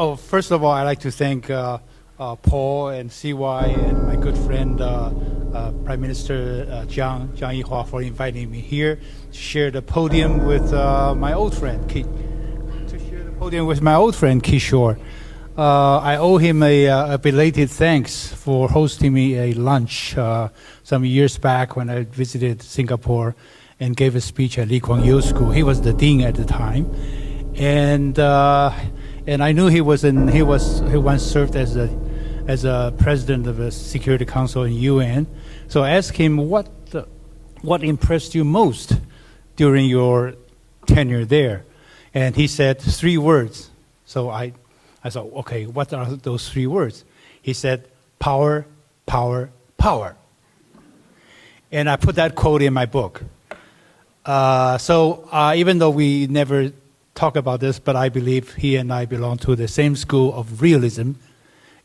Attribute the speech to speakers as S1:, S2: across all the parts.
S1: First of all, I'd like to thank Paul and CY and my good friend Prime Minister Jiang Yihua for inviting me here to share the podium with my old friend Kishore. I owe him a belated thanks for hosting me a lunch some years back when I visited Singapore and gave a speech at Lee Kuan Yew School. He was the dean at the time, and I knew he once served as a president of the Security Council in UN. So I asked him what impressed you most during your tenure there, and he said 3 words. So I thought, okay, what are those 3 words? He said, power, power, power. And I put that quote in my book. So even though we never talk about this, but I believe he and I belong to the same school of realism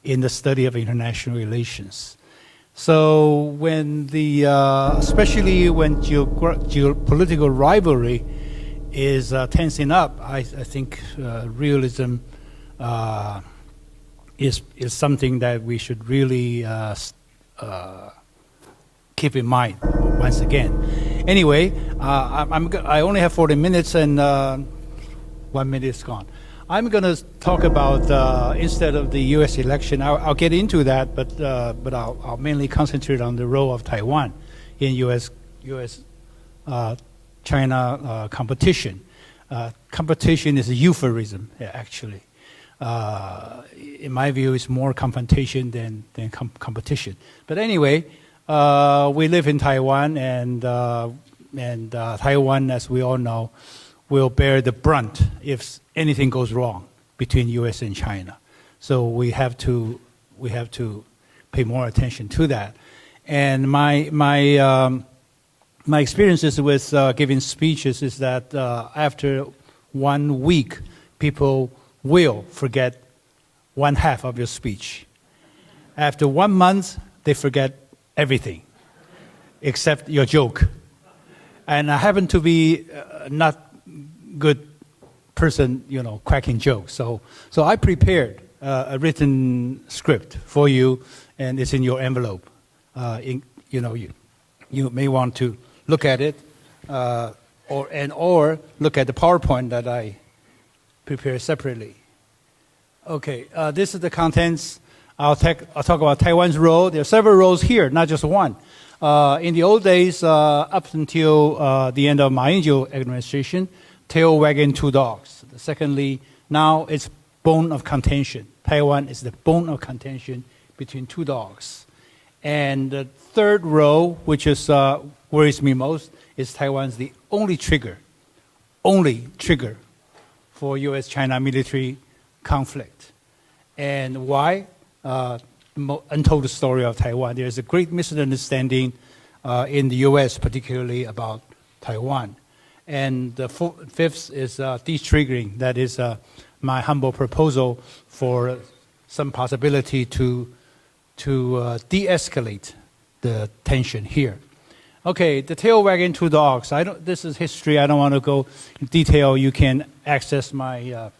S1: in the study of international relations. So when especially when geopolitical rivalry is tensing up, I think realism is something that we should really keep in mind once again. Anyway, I only have 40 minutes and 1 minute is gone. I'm going to talk about instead of the U.S. election. I'll get into that, but I'll mainly concentrate on the role of Taiwan in U.S.-China competition. Competition is a euphemism, actually. In my view, it's more confrontation than competition. But anyway, we live in Taiwan, and Taiwan, as we all know, will bear the brunt if anything goes wrong between U.S. and China. So we have to pay more attention to that. And my experiences with giving speeches is that after 1 week, people will forget 1/2 of your speech. After 1 month, they forget everything except your joke. And I happen to be not good person, cracking jokes. So I prepared a written script for you, and it's in your envelope. You may want to look at it, or look at the PowerPoint that I prepared separately. Okay, this is the contents. I'll talk about Taiwan's role. There are several roles here, not just one. In the old days, up until the end of Ma Ying-jeou administration, tail wagging 2 dogs. Secondly, now it's bone of contention. Taiwan is the bone of contention between 2 dogs. And the third role, which is worries me most, is Taiwan's the only trigger for U.S.-China military conflict. And why? Untold story of Taiwan. There's a great misunderstanding in the U.S., particularly about Taiwan. And the fifth is de-triggering. That is my humble proposal for some possibility to de-escalate the tension here. Okay, the tail wagging 2 dogs. This is history. I don't want to go in detail. You can access my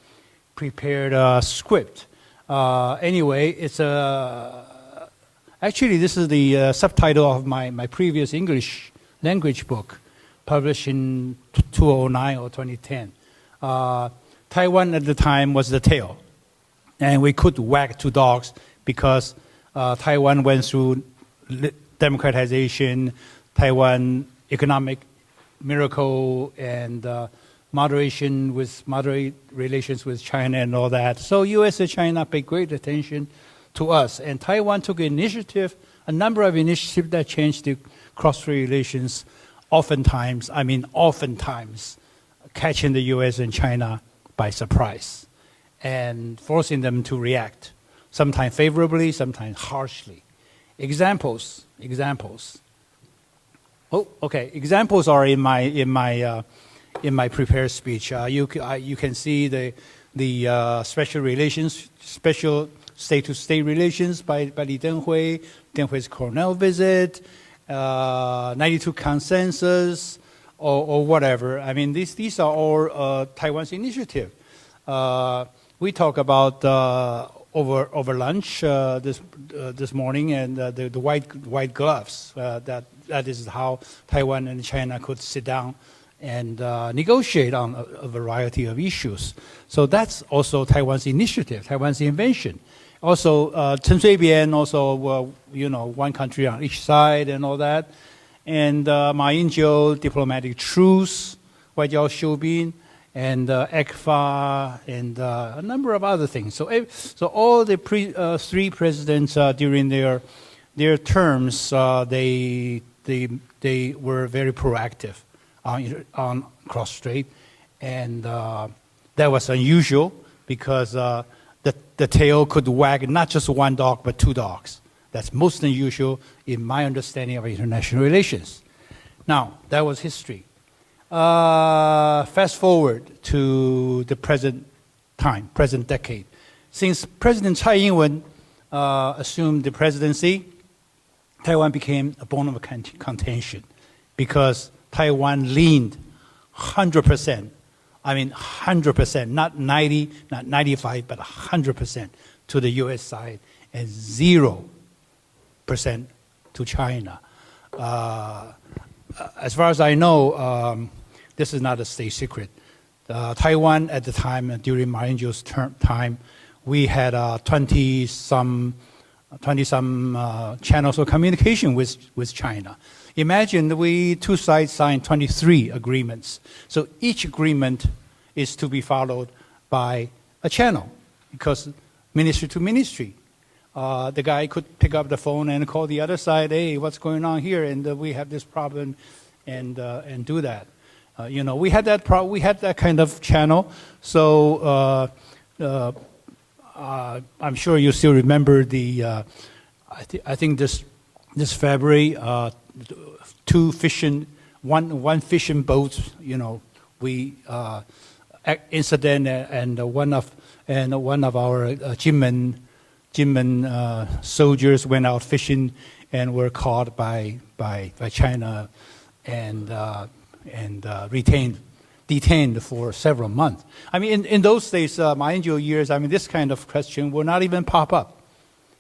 S1: prepared script. Anyway, it's actually this is the subtitle of my previous English language book, published in 2009 or 2010. Taiwan at the time was the tail, and we could wag 2 dogs because Taiwan went through democratization, Taiwan economic miracle, and moderate relations with China and all that. So U.S. and China paid great attention to us, and Taiwan took a number of initiatives that changed the cross-strait relations, oftentimes catching the U.S. and China by surprise and forcing them to react, sometimes favorably, sometimes harshly. Examples. Oh, okay. Examples are in my prepared speech. You can see the special state-to-state relations by Li Denghui, Denghui's Cornell visit, 92 consensus, or whatever. I mean, these are all Taiwan's initiative. we talk about over lunch this morning, and the white gloves. That is how Taiwan and China could sit down and negotiate on a variety of issues. So that's also Taiwan's initiative, Taiwan's invention. Also, Chen Shui-bian, also, one country on each side and all that. And Ma Ying-jeou, diplomatic truce, 外交修兵, and ECFA, and a number of other things. So all the three presidents during their terms, they were very proactive on cross-strait, and that was unusual because the tail could wag not just one dog but two dogs. That's most unusual in my understanding of international relations. Now, that was history. Fast forward to the present time, present decade. Since President Tsai Ing-wen assumed the presidency, Taiwan became a bone of contention because Taiwan leaned 100%, 100%, not 90, not 95, but 100% to the U.S. side and 0% to China. As far as I know, this is not a state secret. Taiwan at the time, during Ma Ying-jeou's time, we had 20-some channels of communication with China. Imagine two sides signed 23 agreements. So each agreement is to be followed by a channel because ministry to ministry. The guy could pick up the phone and call the other side, hey, what's going on here? And we have this problem, and do that. We had that kind of channel. So I'm sure you still remember the. I think this February, one fishing boat. We incident, and one of our Jinmen soldiers went out fishing and were caught by China and detained for several months. In those days, Ma Ying-jeou years, this kind of question will not even pop up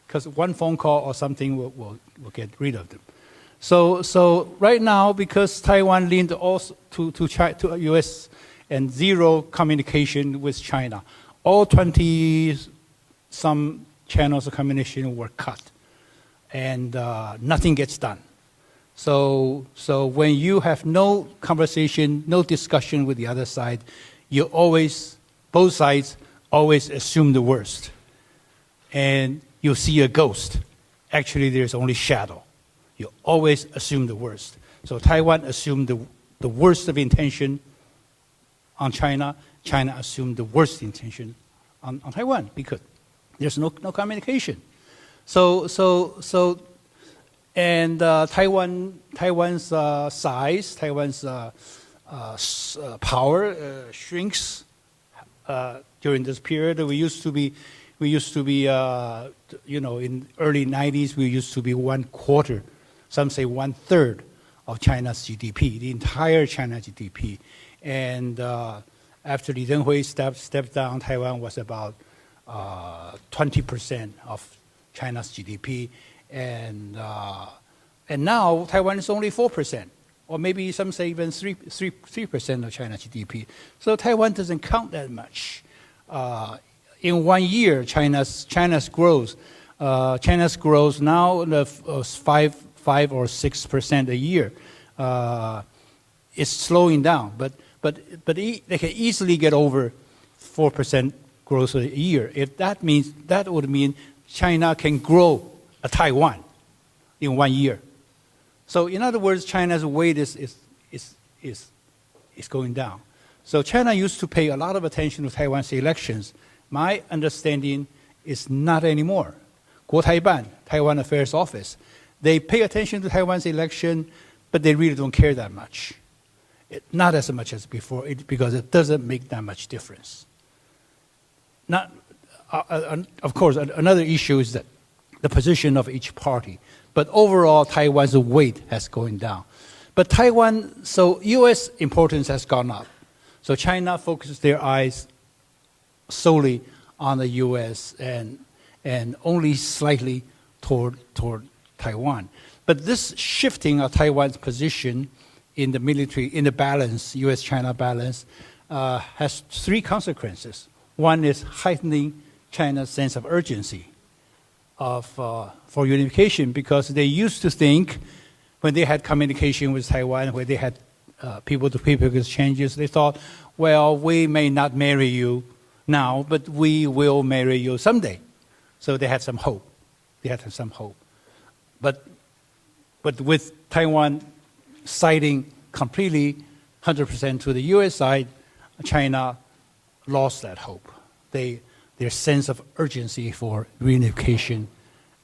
S1: because one phone call or something will get rid of them. So right now, because Taiwan leaned also to U.S. and zero communication with China, all 20-some channels of communication were cut, and nothing gets done. So when you have no conversation, no discussion with the other side, both sides always assume the worst. And you see a ghost. Actually, there's only shadow. You always assume the worst. So Taiwan assumed the worst of intention on China. China assumed the worst intention on Taiwan because there's no communication. And Taiwan's size, Taiwan's power shrinks during this period. We used to be, in early 90s, we used to be 1/4, some say 1/3 of China's GDP, the entire China GDP. And after Li Denghui stepped down, Taiwan was about 20% of China's GDP. And now Taiwan is only 4%, or maybe some say even 3% of China's GDP. So Taiwan doesn't count that much. In 1 year, China's growth now 5 or 6% a year. It's slowing down, but they can easily get over 4% growth a year. That would mean China can grow Taiwan in 1 year. So in other words, China's weight is going down. So China used to pay a lot of attention to Taiwan's elections. My understanding is not anymore. 国台办, Taiwan Affairs Office, they pay attention to Taiwan's election, but they really don't care that much. Not as much as before, because it doesn't make that much difference. Of course, another issue is that the position of each party. But overall, Taiwan's weight has gone down. But so U.S. importance has gone up. So China focuses their eyes solely on the U.S. and only slightly toward Taiwan. But this shifting of Taiwan's position in the military, in the balance, U.S.-China balance, has three consequences. One is heightening China's sense of urgency for unification, because they used to think when they had communication with Taiwan, where they had people-to-people exchanges, they thought, well, we may not marry you now, but we will marry you someday. So they had some hope. But with Taiwan siding completely 100% to the U.S. side, China lost that hope. Their sense of urgency for reunification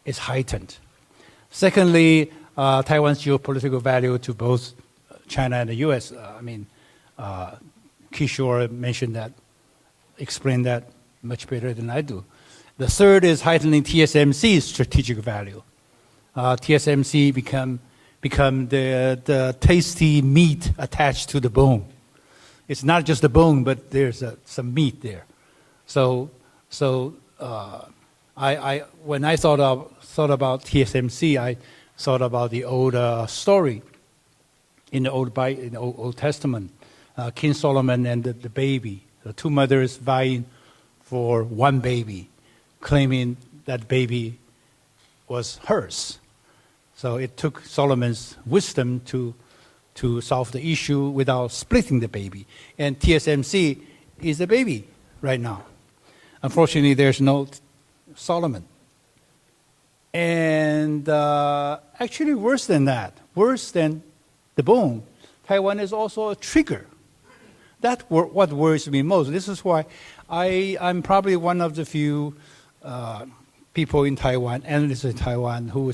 S1: is heightened. Secondly, Taiwan's geopolitical value to both China and the U.S. Kishore mentioned that, explained that much better than I do. The third is heightening TSMC's strategic value. TSMC become the tasty meat attached to the bone. It's not just the bone, but there's some meat there. So when I thought about TSMC, I thought about the old story in the Old Testament, King Solomon and the baby, the two mothers vying for one baby, claiming that baby was hers. So it took Solomon's wisdom to solve the issue without splitting the baby. And TSMC is the baby right now. Unfortunately, there's no Solomon. And actually worse than that, worse than the bone, Taiwan is also a trigger. That's what worries me most. This is why I'm probably one of the few people in Taiwan, analysts in Taiwan, who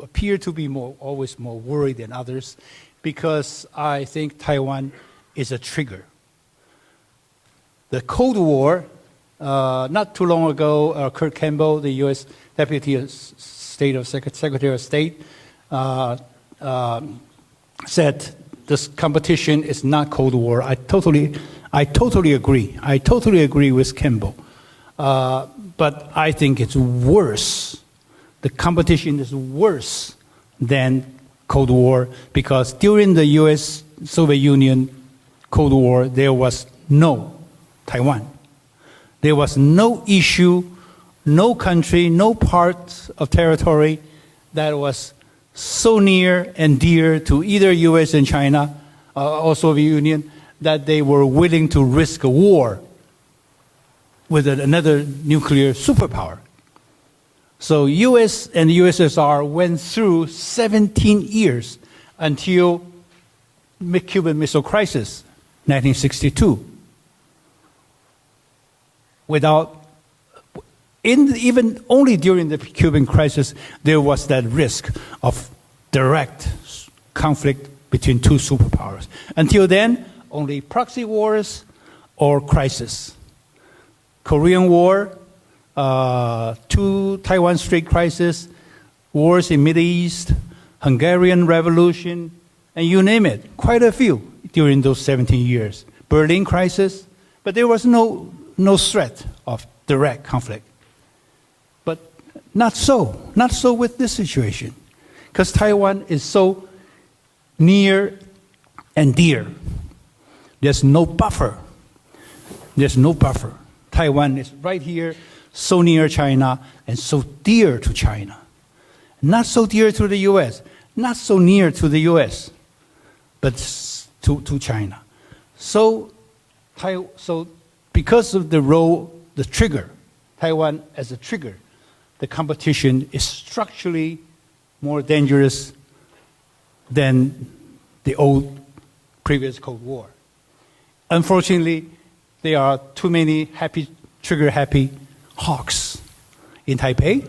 S1: appear to be always more worried than others, because I think Taiwan is a trigger. The Cold War, not too long ago, Kurt Campbell, the U.S. Deputy Secretary of State, said this competition is not Cold War. I totally agree. I totally agree with Campbell. But I think it's worse. The competition is worse than Cold War, because during the U.S.-Soviet Union Cold War, there was no Taiwan. There was no issue, no country, no part of territory that was so near and dear to either U.S. and China or Soviet Union that they were willing to risk a war with another nuclear superpower. So U.S. and the USSR went through 17 years until Cuban Missile Crisis, 1962. Even only during the Cuban crisis, there was that risk of direct conflict between two superpowers. Until then, only proxy wars or crisis. Korean War, two Taiwan Strait crisis, wars in Middle East, Hungarian Revolution, and you name it, quite a few during those 17 years. Berlin crisis, but there was no threat of direct conflict. But not so with this situation, because Taiwan is so near and dear. There's no buffer. Taiwan is right here, so near China, and so dear to China. Not so dear to the U.S., not so near to the U.S., but to China. So because of the role, the trigger, Taiwan as a trigger, the competition is structurally more dangerous than the old previous Cold War. Unfortunately, there are too many trigger-happy hawks in Taipei.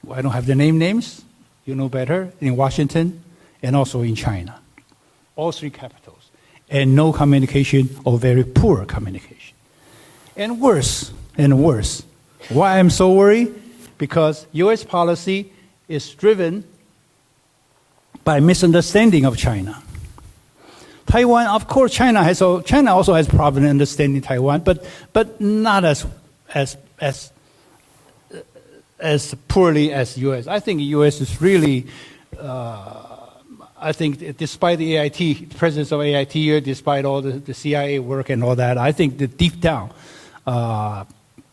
S1: I don't have the names. You know better. In Washington and also in China. All three capitals. And no communication or very poor communication. And worse. Why I'm so worried? Because U.S. policy is driven by misunderstanding of China. Taiwan, of course, China also has problem understanding Taiwan, but not as as poorly as U.S. I think U.S. is really, I think despite the AIT, the presence of AIT here, despite all the CIA work and all that, I think that deep down,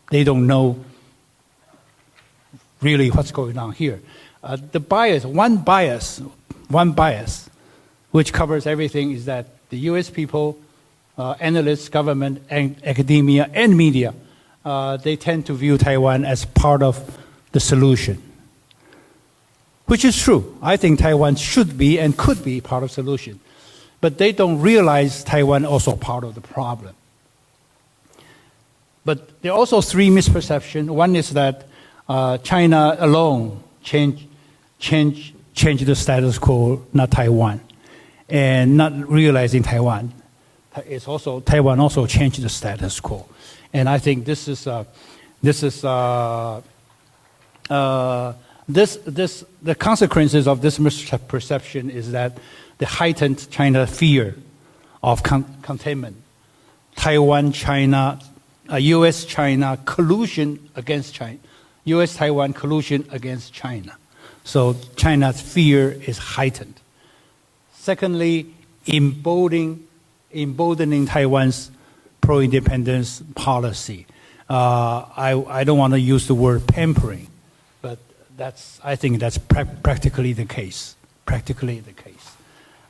S1: they don't know really what's going on here. The bias, one bias, which covers everything, is that the U.S. people, analysts, government, and academia, and media, they tend to view Taiwan as part of the solution, which is true. I think Taiwan should be and could be part of the solution. But they don't realize Taiwan also part of the problem. But there are also three misperceptions. One is that China alone change the status quo, not Taiwan, and not realizing Taiwan. It's also Taiwan also changed the status quo, and I think the consequences of this misperception is that the heightened China fear of containment, Taiwan-China, U.S.-China collusion against China, U.S.-Taiwan collusion against China. So China's fear is heightened. Secondly, emboldening Taiwan's pro-independence policy. I don't want to use the word pampering, but I think that's practically the case. Practically the case.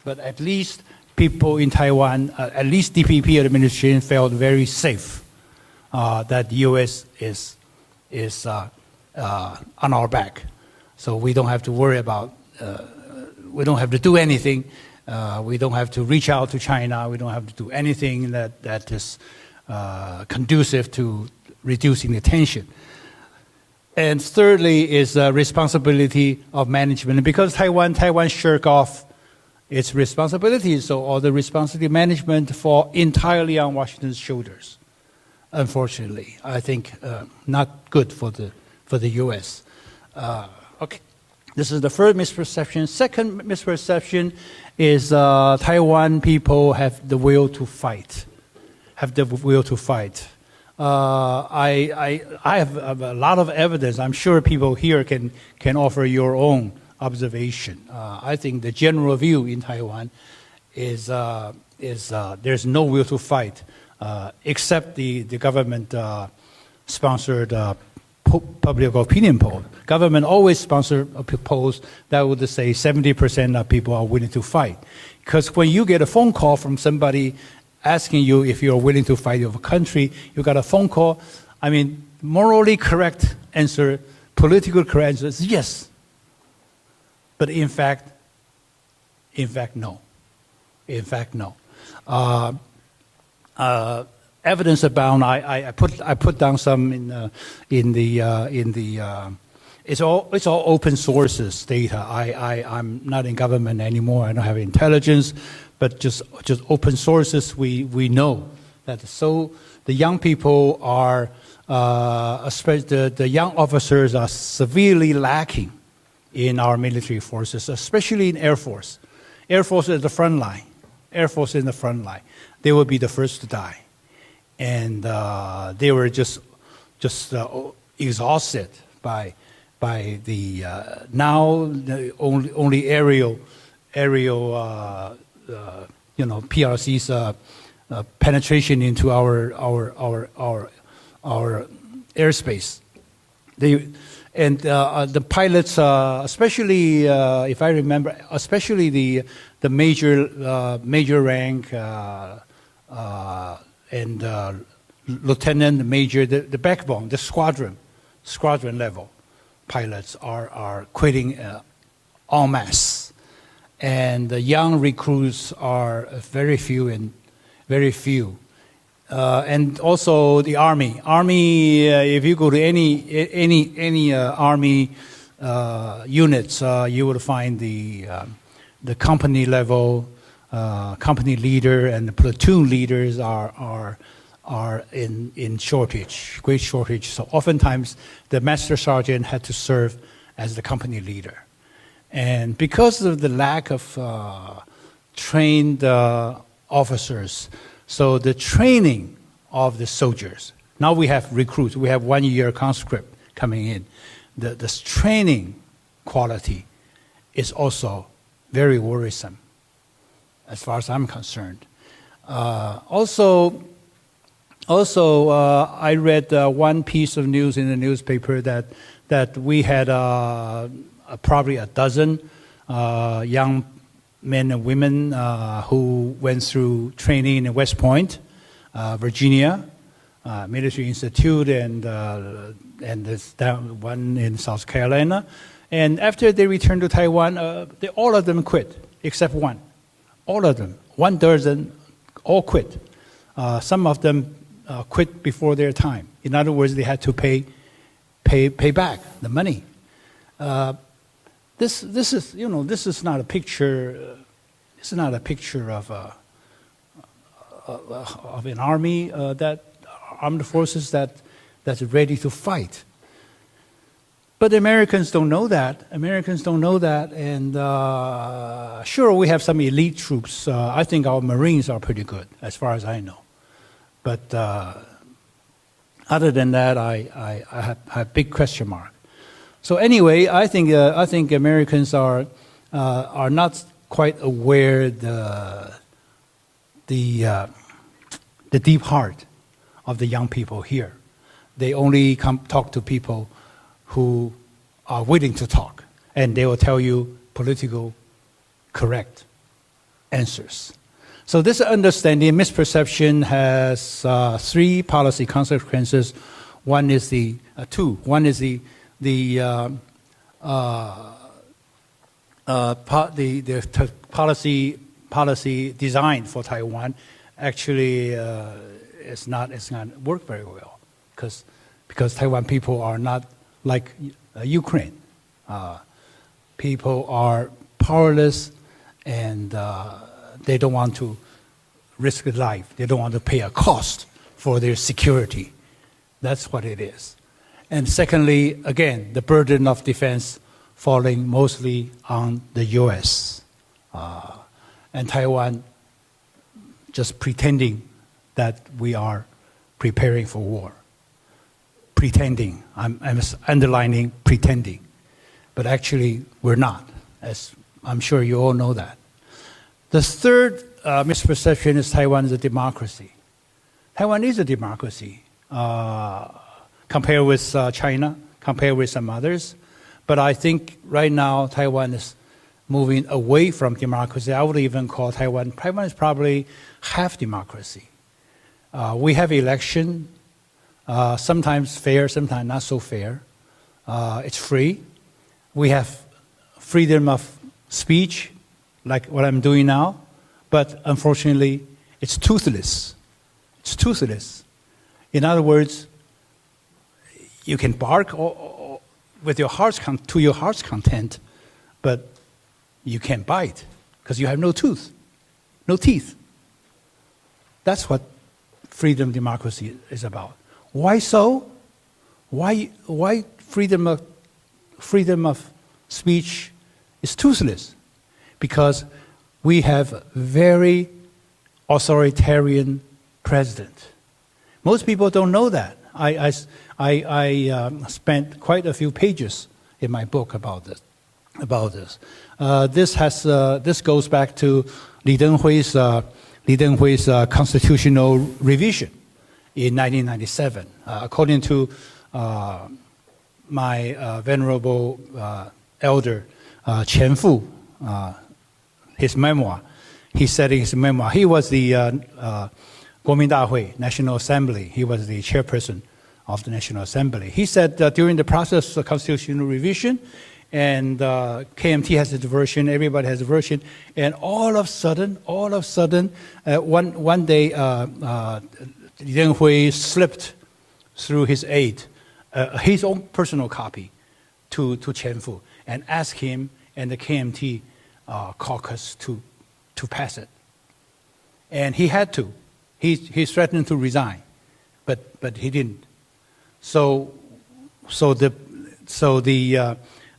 S1: But at least people in Taiwan, at least DPP administration felt very safe that the U.S. is on our back. So we don't have to worry about, we don't have to do anything. We don't have to reach out to China. We don't have to do anything that is conducive to reducing the tension. And thirdly is responsibility of management. And because Taiwan shirk off its responsibilities, so all the responsibility management fall entirely on Washington's shoulders. Unfortunately, I think not good for the U.S. Okay, this is the first misperception. Second misperception is Taiwan people have the will to fight. I have a lot of evidence. I'm sure people here can offer your own observation. I think the general view in Taiwan is there's no will to fight, except the government sponsored public opinion poll. Government always sponsor polls that would say 70% of people are willing to fight. Because when you get a phone call from somebody asking you if you're willing to fight your country, you got a phone call. I mean, morally correct answer, political correct answer is yes. But in fact, no. In fact, no. Evidence abound. I put down some it's all open sources data. I'm not in government anymore. I don't have intelligence, but just open sources. We know that. So the young people are, especially the young officers are severely lacking in our military forces, especially in Air Force. Air Force is the front line. Air Force in the front line. They will be the first to die. And they were just exhausted by the now the only aerial PRC's penetration into our airspace. The pilots, especially if I remember, especially the major rank and lieutenant, major, the backbone, the squadron level pilots are quitting en masse, and the young recruits are very few. And also the army. If you go to any army units, you will find the company level, company leader and the platoon leaders are in shortage, great shortage. So oftentimes the master sergeant had to serve as the company leader, and because of the lack of trained officers. So the training of the soldiers Now we have recruits. We have 1 year conscript coming in. The training quality is also very worrisome, as far as I'm concerned. Also, I read one piece of news in the newspaper that we had probably a dozen young men and women who went through training in West Point, Virginia, Military Institute, and this one in South Carolina. And after they returned to Taiwan, all of them quit, except one. All of them, 1 all quit. Some of them quit before their time. In other words, they had to pay back the money. This is not a picture. This is not a picture of an army that armed forces that's ready to fight. But Americans don't know that. Americans don't know that, and sure, we have some elite troops. I think our Marines are pretty good, as far as I know. But other than that, I have big question mark. So anyway, I think Americans are not quite aware the deep heart of the young people here. They only talk to people who are willing to talk, and they will tell you political correct answers. So this understanding, misperception has 3 policy consequences. One is the policy design for Taiwan actually it's not work very well because Taiwan people are not like Ukraine. People are powerless, and they don't want to risk their life. They don't want to pay a cost for their security. That's what it is. And secondly, again, the burden of defense falling mostly on the U.S. And Taiwan just pretending that we are preparing for war. Pretending. I'm underlining pretending. But actually, we're not, as I'm sure you all know that. The third misperception is Taiwan is a democracy. Taiwan is a democracy compared with China, compared with some others. But I think right now Taiwan is moving away from democracy. I would even call Taiwan is probably half democracy. We have election. Sometimes fair, sometimes not so fair. It's free. We have freedom of speech, like what I'm doing now, but unfortunately, it's toothless. It's toothless. In other words, you can bark or with your to your heart's content, but you can't bite because you have no teeth. That's what freedom democracy is about. Why so? Why freedom of speech is toothless? Because we have very authoritarian president. Most people don't know that. I spent quite a few pages in my book about this. This goes back to Li Denghui's constitutional revision in 1997. According to my venerable elder Chen Fu, his memoir, he said in his memoir, he was the Guomin Dahui, National Assembly. He was the chairperson of the National Assembly. He said that during the process of constitutional revision, and KMT has a version, everybody has a version, and all of a sudden, one day, Li Denghui slipped through his aide, his own personal copy, to Chen Fu, and asked him and the KMT caucus to pass it, and he had to. He threatened to resign, but he didn't. So the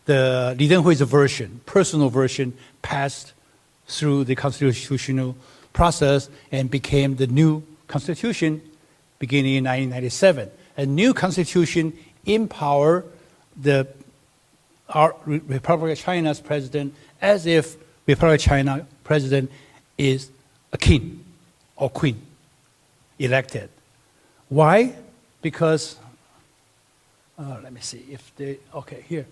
S1: Li Denghui's version, personal version, passed through the constitutional process and became the new constitution beginning in 1997. A new constitution empower our Republic of China's president as if Republic of China president is a king or queen elected. Why? Because, let me see if they, okay, here.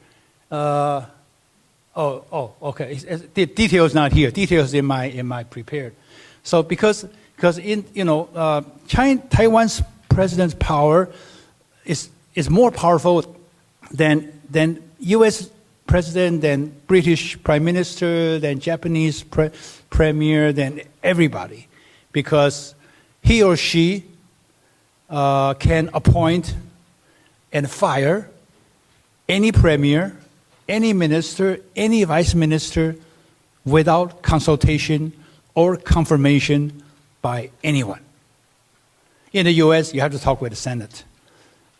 S1: Okay. The details not here. Details in my prepared. So because in Taiwan's president's power is more powerful than U.S. president, than British prime minister, than Japanese premier, than everybody, because he or she can appoint and fire any premier, any minister, any vice minister without consultation or confirmation by anyone. In the U.S., you have to talk with the Senate.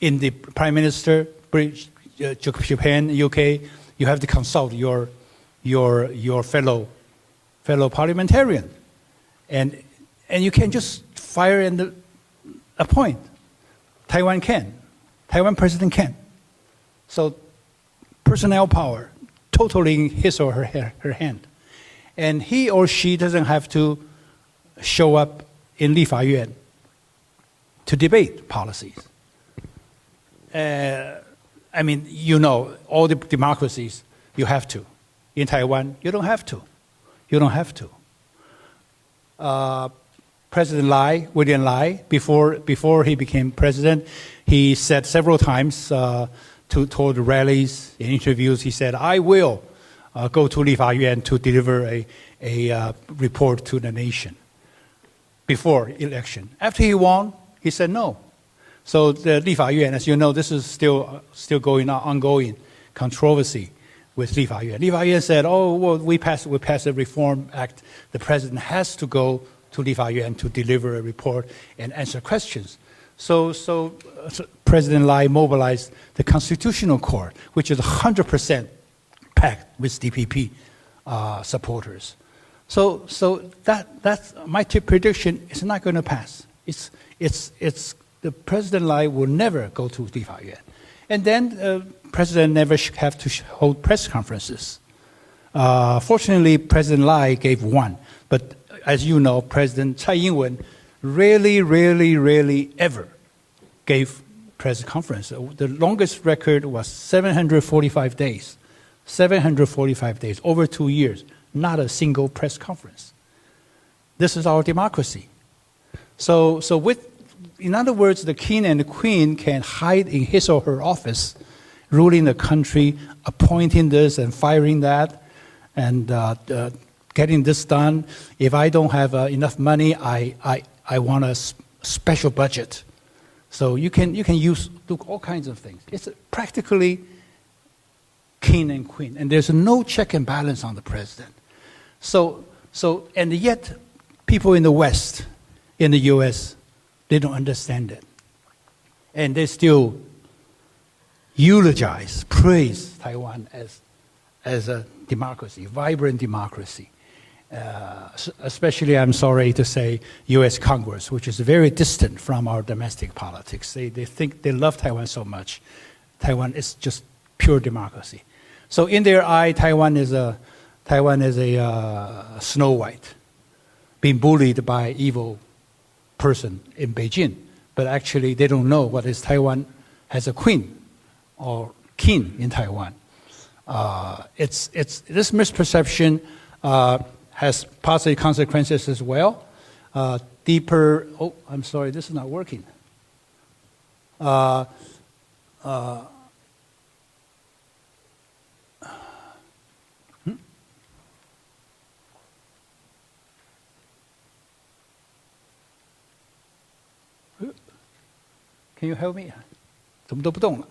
S1: In the Prime Minister, Japan, UK, you have to consult your fellow parliamentarian, and you can just fire and appoint. Taiwan can. Taiwan president can. So personnel power totally in his or her hand. And he or she doesn't have to show up in 立法院 to debate policies. I mean, all the democracies, you have to. In Taiwan, you don't have to. You don't have to. President William Lai, before he became president, he said several times toward rallies and interviews, he said, I will go to 立法院 to deliver a report to the nation before election. After he won, he said no. So the 立法院, as you know, this is still going on, ongoing controversy with 立法院. 立法院 said, oh, well, we passed a reform act. The president has to go to 立法院 to deliver a report and answer questions. So President Lai mobilized the Constitutional Court, which is 100% packed with DPP supporters. So that's my prediction. It's not going to pass. It's the President Lai will never go to 立法院, and then President never have to hold press conferences. Fortunately, President Lai gave one, but as you know, President Tsai Ing-wen rarely ever gave press conference. The longest record was 745 days. 745 days, over 2 years, not a single press conference. This is our democracy. So in other words, the king and the queen can hide in his or her office, ruling the country, appointing this and firing that, and getting this done. If I don't have enough money, I want a special budget. So you can do all kinds of things. It's practically king and queen, and there's no check and balance on the president. So and yet people in the West, in the U.S., they don't understand it, and they still eulogize, praise Taiwan as a democracy, vibrant democracy. Especially, I'm sorry to say, U.S. Congress, which is very distant from our domestic politics. They think they love Taiwan so much. Taiwan is just pure democracy. So in their eye, Taiwan is a Snow White, being bullied by an evil person in Beijing. But actually, they don't know what is Taiwan has a queen or king in Taiwan. It's this misperception has positive consequences as well. Deeper. Oh, I'm sorry, this is not working. Can you help me? 怎么都不动了，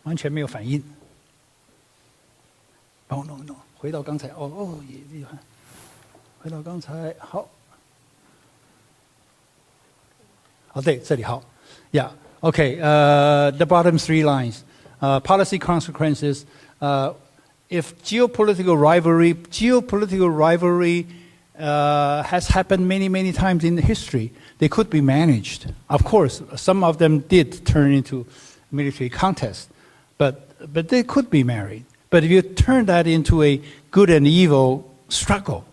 S1: 完全没有反应。帮我弄一弄，回到刚才。回到刚才，好。对，这里好。Yeah. Okay. The bottom 3 lines. Policy consequences. If geopolitical rivalry has happened many, many times in history. They could be managed. Of course, some of them did turn into military contests, but they could be married. But if you turn that into a good and evil struggle,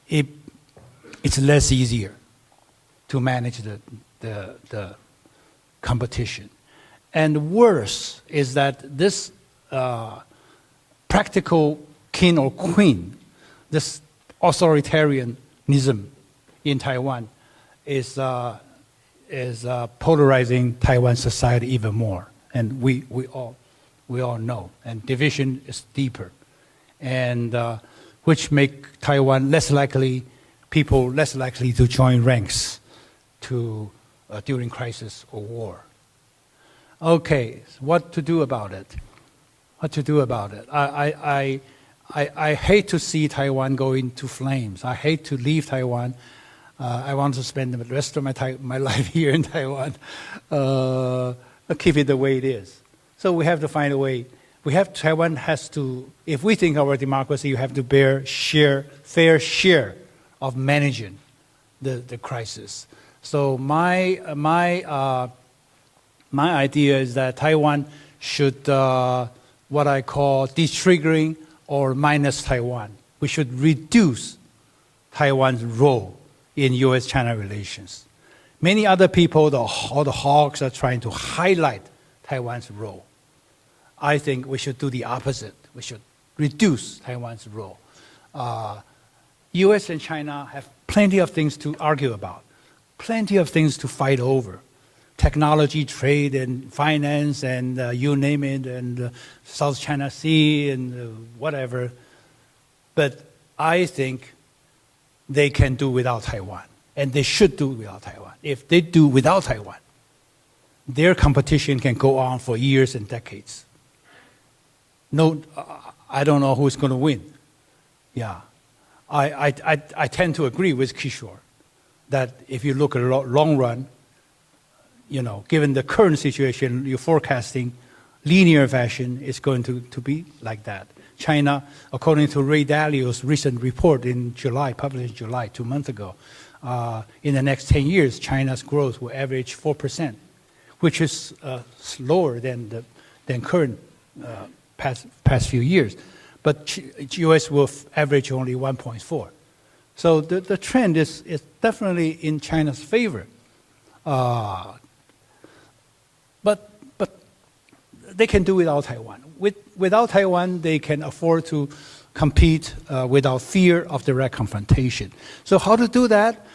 S1: it's less easier to manage the competition. And worse is that this practical king or queen, this authoritarianism in Taiwan is polarizing Taiwan society even more. And we all know. And division is deeper. And which make Taiwan people less likely to join ranks during crisis or war. Okay, so what to do about it? I hate to see Taiwan go into flames. I hate to leave Taiwan. I want to spend the rest of my life here in Taiwan. Keep it the way it is. So we have to find a way. Taiwan has to, if we think of our democracy, you have to fair share of managing the crisis. So my idea is that Taiwan should, what I call de-triggering or minus Taiwan. We should reduce Taiwan's role in U.S.-China relations. Many other people, all the hawks, are trying to highlight Taiwan's role. I think we should do the opposite. We should reduce Taiwan's role. U.S. and China have plenty of things to argue about, plenty of things to fight over. Technology, trade, and finance, and you name it, and South China Sea, and whatever. But I think they can do without Taiwan, and they should do without Taiwan. If they do without Taiwan, their competition can go on for years and decades. No, I don't know who's going to win. Yeah, I tend to agree with Kishore that if you look at the long run, given the current situation, you're forecasting linear fashion is going to be like that. China, according to Ray Dalio's recent report in July, published in July, 2 months ago, in the next 10 years, China's growth will average 4%, which is slower than current past few years. But U.S. will average only 1.4. So the trend is definitely in China's favor. But they can do without Taiwan. Without Taiwan, they can afford to compete without fear of direct confrontation. So how to do that?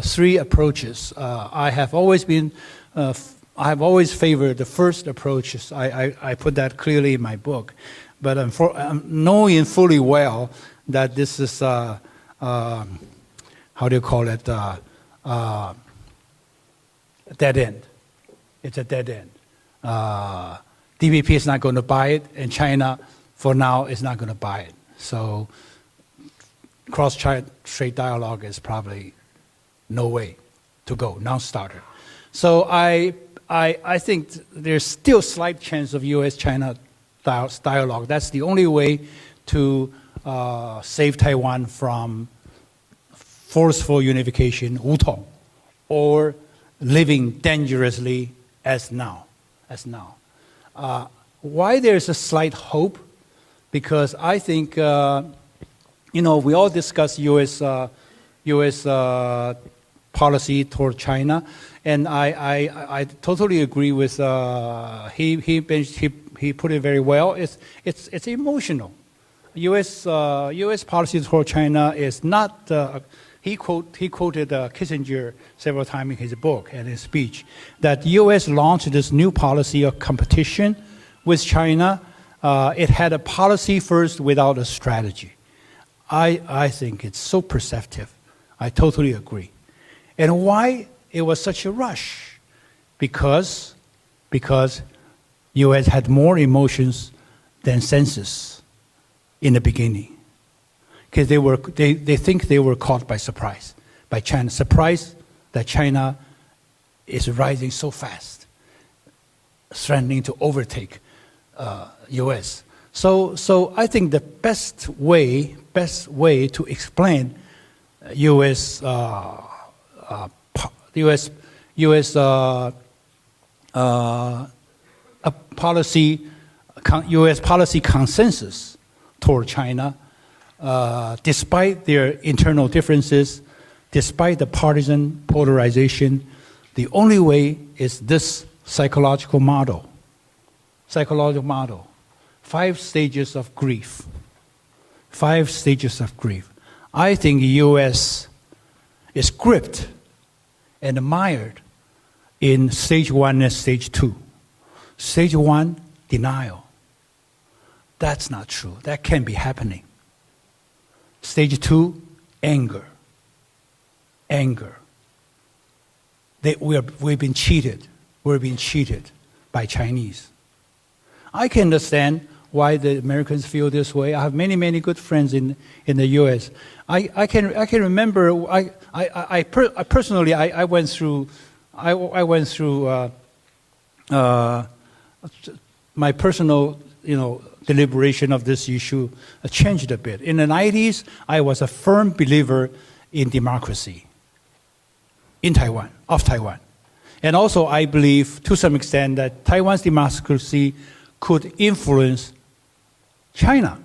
S1: 3 approaches. I have always favored the first approach. I put that clearly in my book. But I'm knowing fully well that this is, how do you call it, dead end. It's a dead end. DPP is not going to buy it, and China, for now, is not going to buy it. So cross-trade dialogue is probably no way to go, non-starter. So I think there's still slight chance of U.S.-China dialogue. That's the only way to save Taiwan from forceful unification, 武统, or living dangerously as now. Why there's a slight hope? Because I think, we all discuss U.S. Policy toward China, and I totally agree with he put it very well. It's emotional. U.S. policy toward China is not. He quoted Kissinger several times in his book and his speech that U.S. launched this new policy of competition with China. It had a policy first without a strategy. I think it's so perceptive. I totally agree. And why it was such a rush? Because U.S. had more emotions than senses in the beginning. Because they think they were caught by surprise, by China. Surprise that China is rising so fast, threatening to overtake U.S. So I think the best way to explain U.S. policy consensus toward China, despite their internal differences, despite the partisan polarization, the only way is this psychological model. 5 stages of grief. 5 stages of grief. I think the U.S. is gripped and mired in stage 1 and stage 2. Stage 1, denial. That's not true. That can't be happening. Stage 2, anger. We've been cheated. We're being cheated by Chinese. I can understand why the Americans feel this way. I have many good friends in the U.S. I can remember. I personally went through my personal deliberation of this issue changed a bit. In the 90s, I was a firm believer in democracy in Taiwan, of Taiwan. And also I believe to some extent that Taiwan's democracy could influence China.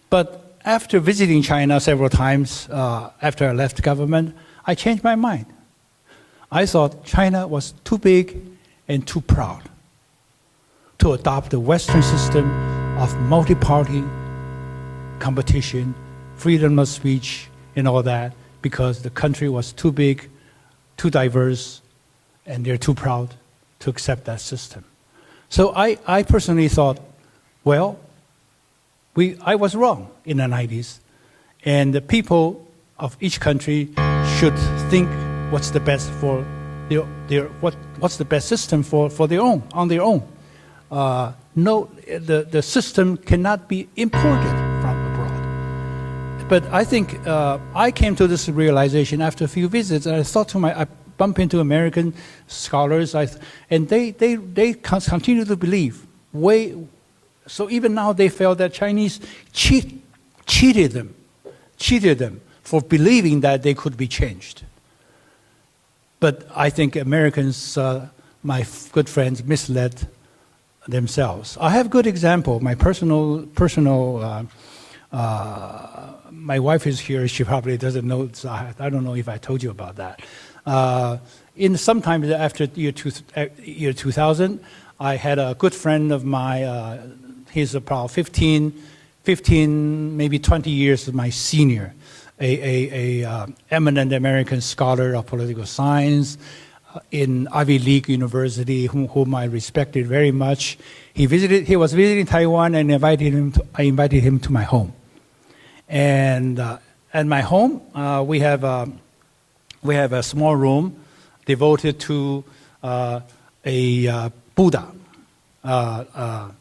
S1: But after visiting China several times after I left government, I changed my mind. I thought China was too big and too proud to adopt the Western system of multi-party competition, freedom of speech, and all that, because the country was too big, too diverse, and they're too proud to accept that system. So I personally thought, well, I was wrong in the 90s, and the people of each country should think what's the best for what's the best system for their own, on their own. No, the system cannot be imported from abroad. But I think I came to this realization after a few visits. I thought I bumped into American scholars, and they continue to believe. So even now they felt that Chinese cheated them for believing that they could be changed. But I think Americans, my good friends, misled themselves. I have a good example. My personal. My wife is here. She probably doesn't know. So I don't know if I told you about that. In sometime after year 2000, I had a good friend of mine. He's about 15, maybe 20 years my senior. A eminent American scholar of political science in Ivy League University, whom I respected very much. He was visiting Taiwan, and I invited him to my home. And at my home, we have a small room devoted to a Buddha, Guanyin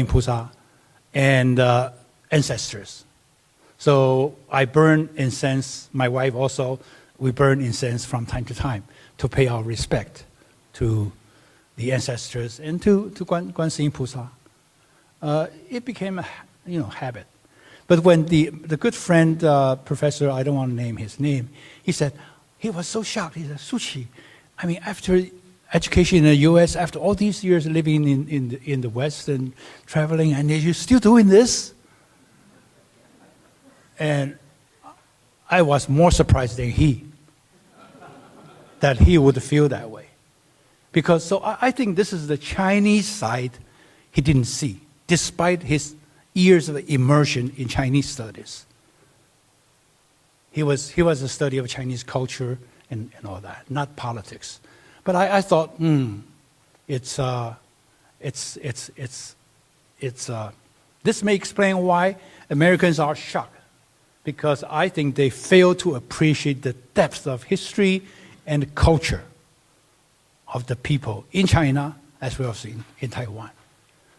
S1: Pusa, and ancestors. So I burn incense. My wife also. We burn incense from time to time to pay our respect to the ancestors and to Guanyin Pusa. It became a habit. But when the good friend, professor, I don't want to name his name, he said, he was so shocked. He said, Suchi, I mean, after education in the U.S., after all these years living in the West and traveling, and you're still doing this? And I was more surprised than that he would feel that way. Because so I think this is the Chinese side he didn't see, despite his years of immersion in Chinese studies. He was a study of Chinese culture and all that, not politics. But I thought, this may explain why Americans are shocked, because I think they fail to appreciate the depth of history and culture of the people in China as well as in Taiwan.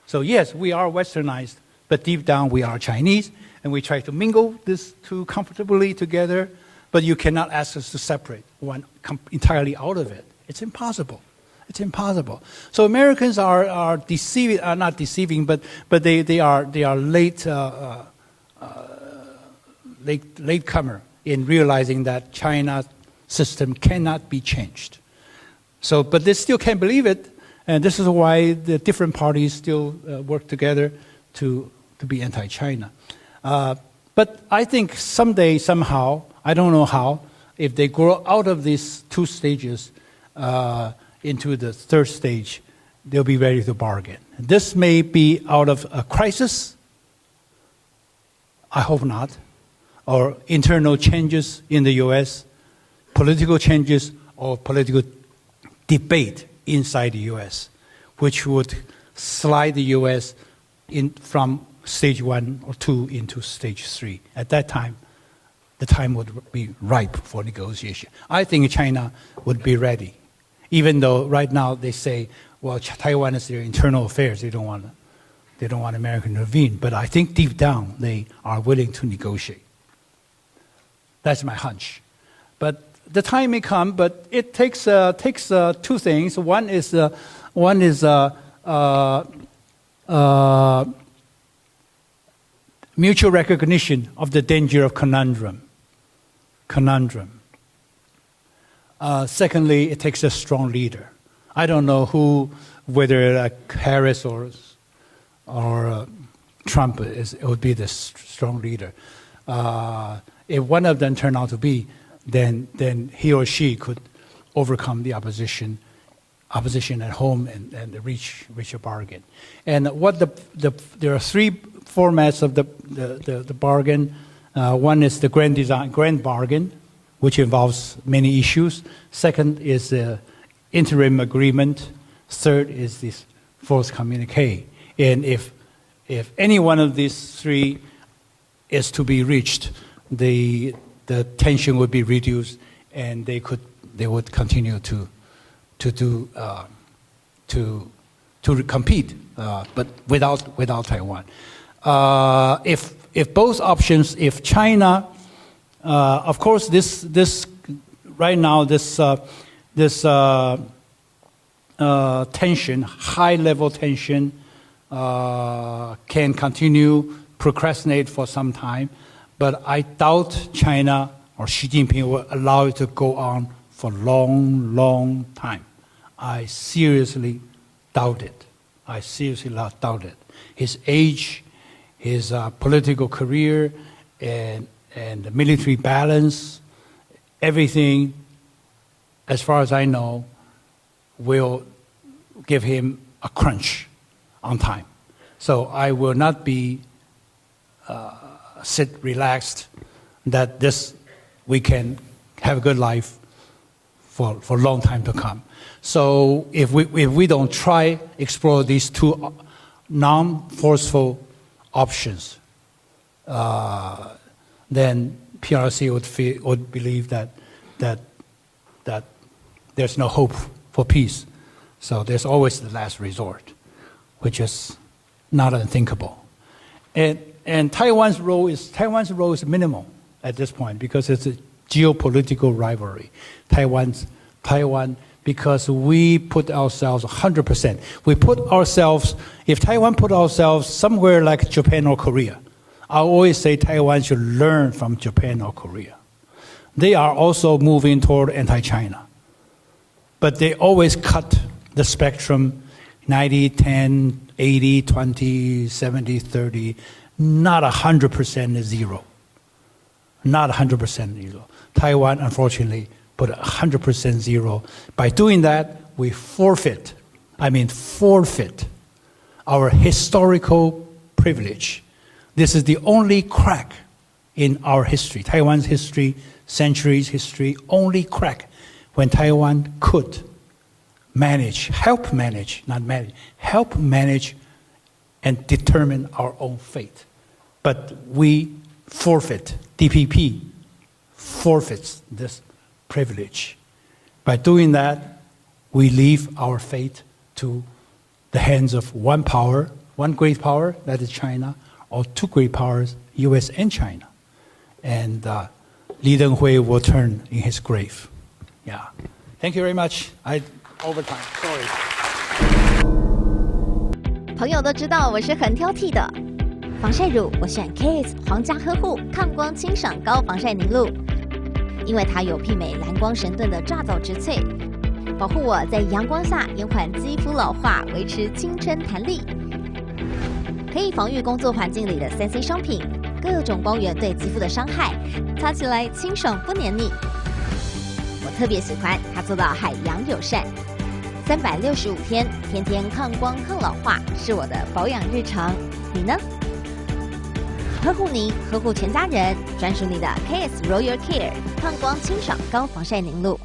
S1: So yes, we are westernized, but deep down we are Chinese, and we try to mingle these two comfortably together, but you cannot ask us to separate one entirely out of it. It's impossible. It's impossible. So Americans are deceiving, not deceiving, but they are latecomer in realizing that China's system cannot be changed. So, but they still can't believe it, and this is why the different parties still work together to be anti-China. But I think someday, somehow, I don't know how, if they grow out of these two stages into the third stage, they'll be ready to bargain. This may be out of a crisis, I hope not, or internal changes in the U.S., political changes, or political debate inside the U.S., which would slide the U.S. from stage 1 or 2 into stage 3. At that time, the time would be ripe for negotiation. I think China would be ready, even though right now they say, well, Taiwan is their internal affairs. They don't want America to intervene. But I think deep down they are willing to negotiate. That's my hunch. But the time may come, but it takes two things. One is mutual recognition of the danger of conundrum. Secondly, it takes a strong leader. I don't know whether Harris or Trump would be the strong leader. If one of them turned out to be, then he or she could overcome the opposition at home and reach a bargain. And there are three formats of the bargain. One is the grand bargain, which involves many issues. Second is the interim agreement. Third is this forced communique. And if any one of these three is to be reached, the tension would be reduced, and they would continue to compete, but without Taiwan. If both options, if China, of course, this right now this tension, high level tension, can continue, procrastinate for some time. But I doubt China or Xi Jinping will allow it to go on for a long, long time. I seriously doubt it. His age, his political career, and the military balance, everything, as far as I know, will give him a crunch on time. So I will not be sit relaxed that we can have a good life for a long time to come. So if we don't explore these two non-forceful options, then PRC would believe that there's no hope for peace. So there's always the last resort, which is not unthinkable. And Taiwan's role is minimal at this point because it's a geopolitical rivalry. Taiwan, because we put ourselves 100%. If Taiwan put ourselves somewhere like Japan or Korea, I always say Taiwan should learn from Japan or Korea. They are also moving toward anti-China. But they always cut the spectrum 90, 10, 80, 20, 70, 30, not 100% zero. Not 100% zero. Taiwan, unfortunately, put 100% zero. By doing that, we forfeit our historical privilege. This is the only crack in our history, Taiwan's history, centuries history, only crack when Taiwan could help manage and determine our own fate. But we forfeit, DPP forfeits this privilege. By doing that, we leave our fate to the hands of one power, one great power, that is China, or two great powers, US and China. And Li Denghui will turn in his grave. Yeah. Thank you very much. overtime. Sorry.
S2: 朋友都知道我是很挑剔的，防晒乳我选 KISS 皇家呵护抗光清爽高防晒凝露，因为它有媲美蓝光神盾的抓藻植萃，保护我在阳光下延缓肌肤老化，维持青春弹力，可以防御工作环境里的3C 商品、各种光源对肌肤的伤害，擦起来清爽不黏腻。我特别喜欢它做到海洋友善，365天，天天抗光抗老化，是我的保养日常。你呢？呵护您，呵护全家人，专属你的 KISS Royal Care 抗光清爽高防晒凝露。